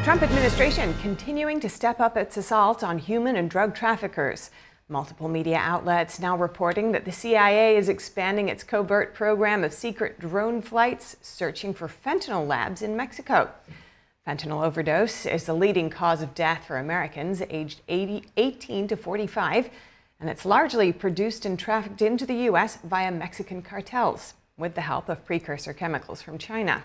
Trump administration continuing to step up its assault on human and drug traffickers. Multiple media outlets now reporting that the CIA is expanding its covert program of secret drone flights searching for fentanyl labs in Mexico. Fentanyl overdose is the leading cause of death for Americans aged 18 to 45, and it's largely produced and trafficked into the U.S. via Mexican cartels, with the help of precursor chemicals from China.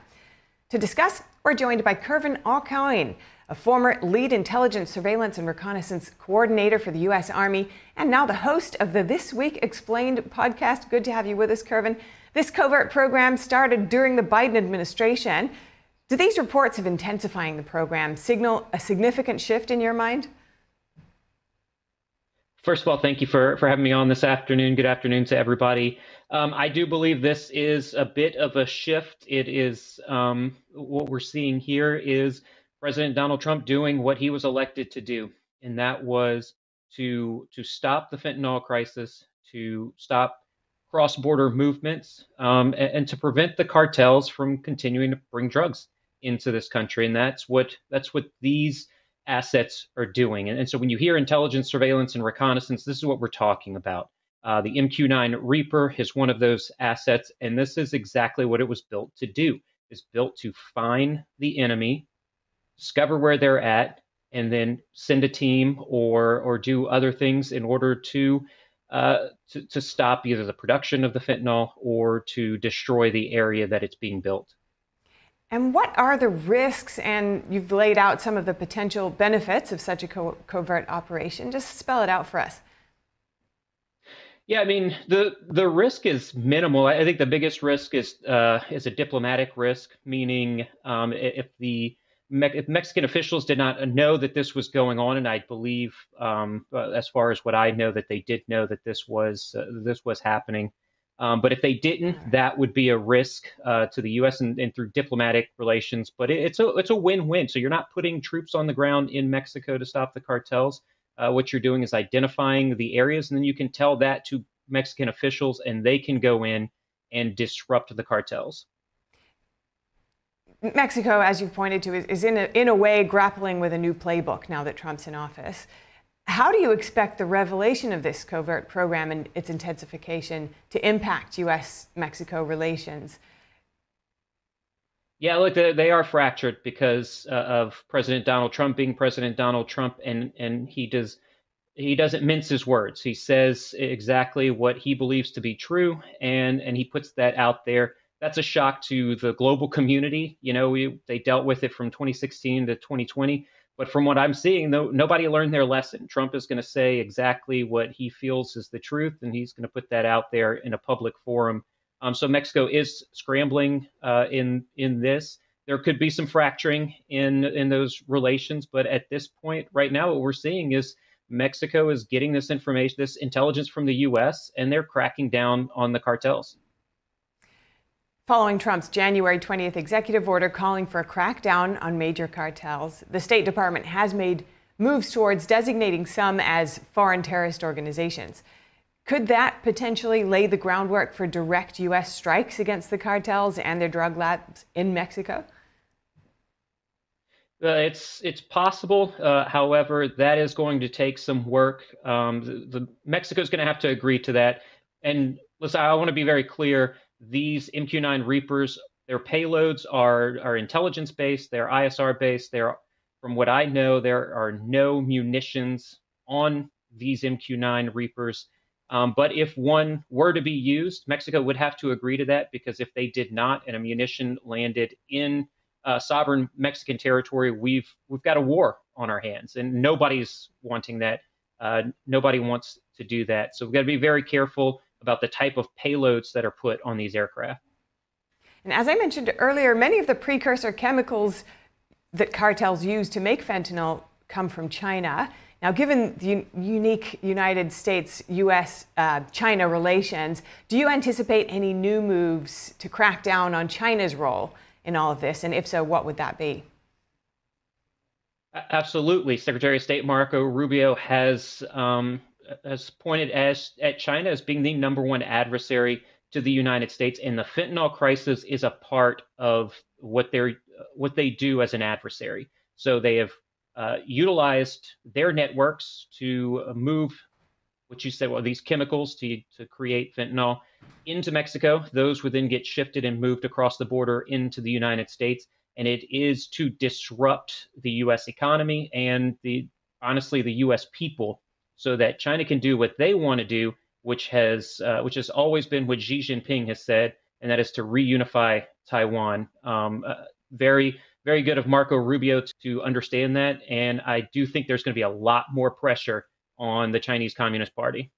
To discuss, we're joined by Kervin Aucoin, a former lead intelligence, surveillance, and reconnaissance coordinator for the U.S. Army, and now the host of the This Week Explained podcast. Good to have you with us, Kervin. This covert program started during the Biden administration. Do these reports of intensifying the program signal a significant shift in your mind? First of all, thank you for having me on this afternoon. Good afternoon to everybody. I do believe this is a bit of a shift. It is what we're seeing here is President Donald Trump doing what he was elected to do, and that was to stop the fentanyl crisis, to stop cross-border movements, and to prevent the cartels from continuing to bring drugs into this country. And that's what these assets are doing. And so when you hear intelligence, surveillance, and reconnaissance, this is what we're talking about. The MQ-9 Reaper is one of those assets, and this is exactly what it was built to do. It's built to find the enemy, discover where they're at, and then send a team or do other things in order to stop either the production of the fentanyl or to destroy the area that it's being built. And what are the risks, and you've laid out some of the potential benefits of such a covert operation. Just spell it out for us. Yeah, I mean, the risk is minimal. I think the biggest risk is a diplomatic risk, meaning if Mexican officials did not know that this was going on, and I believe, as far as what I know, that they did know that this was happening. But if they didn't, that would be a risk to the U.S. and through diplomatic relations. But it's a win-win. So you're not putting troops on the ground in Mexico to stop the cartels. What you're doing is identifying the areas, and then you can tell that to Mexican officials, and they can go in and disrupt the cartels. Mexico, as you've pointed to, is in a way grappling with a new playbook now that Trump's in office. How do you expect the revelation of this covert program and its intensification to impact U.S.-Mexico relations? Yeah, look, they are fractured because of President Donald Trump being President Donald Trump, and he doesn't mince his words. He says exactly what he believes to be true, and he puts that out there. That's a shock to the global community. You know, they dealt with it from 2016 to 2020. But from what I'm seeing, though, nobody learned their lesson. Trump is going to say exactly what he feels is the truth, and he's going to put that out there in a public forum. So Mexico is scrambling in this. There could be some fracturing in those relations, but at this point, right now, what we're seeing is Mexico is getting this information, this intelligence from the U.S., and they're cracking down on the cartels. Following Trump's January 20th executive order calling for a crackdown on major cartels, the State Department has made moves towards designating some as foreign terrorist organizations. Could that potentially lay the groundwork for direct U.S. strikes against the cartels and their drug labs in Mexico? It's possible. However, that is going to take some work. Mexico is going to have to agree to that. And listen, I want to be very clear. These MQ-9 Reapers, their payloads are intelligence-based, they're ISR-based. From what I know, there are no munitions on these MQ-9 Reapers. But if one were to be used, Mexico would have to agree to that, because if they did not and a munition landed in sovereign Mexican territory, we've got a war on our hands, and nobody's wanting that. Nobody wants to do that. So we've got to be very careful about the type of payloads that are put on these aircraft. And as I mentioned earlier, many of the precursor chemicals that cartels use to make fentanyl come from China. Now, given the unique United States-U.S.-China relations, do you anticipate any new moves to crack down on China's role in all of this? And if so, what would that be? Absolutely. Secretary of State Marco Rubio has pointed at China as being the #1 adversary to the United States, and the fentanyl crisis is a part of what they do as an adversary. So they have utilized their networks to move what you said, well, these chemicals to create fentanyl into Mexico. Those would then get shifted and moved across the border into the United States. And it is to disrupt the U.S. economy and honestly, the U.S. people, so that China can do what they want to do, which has always been what Xi Jinping has said, and that is to reunify Taiwan. Very, very good of Marco Rubio to understand that. And I do think there's going to be a lot more pressure on the Chinese Communist Party.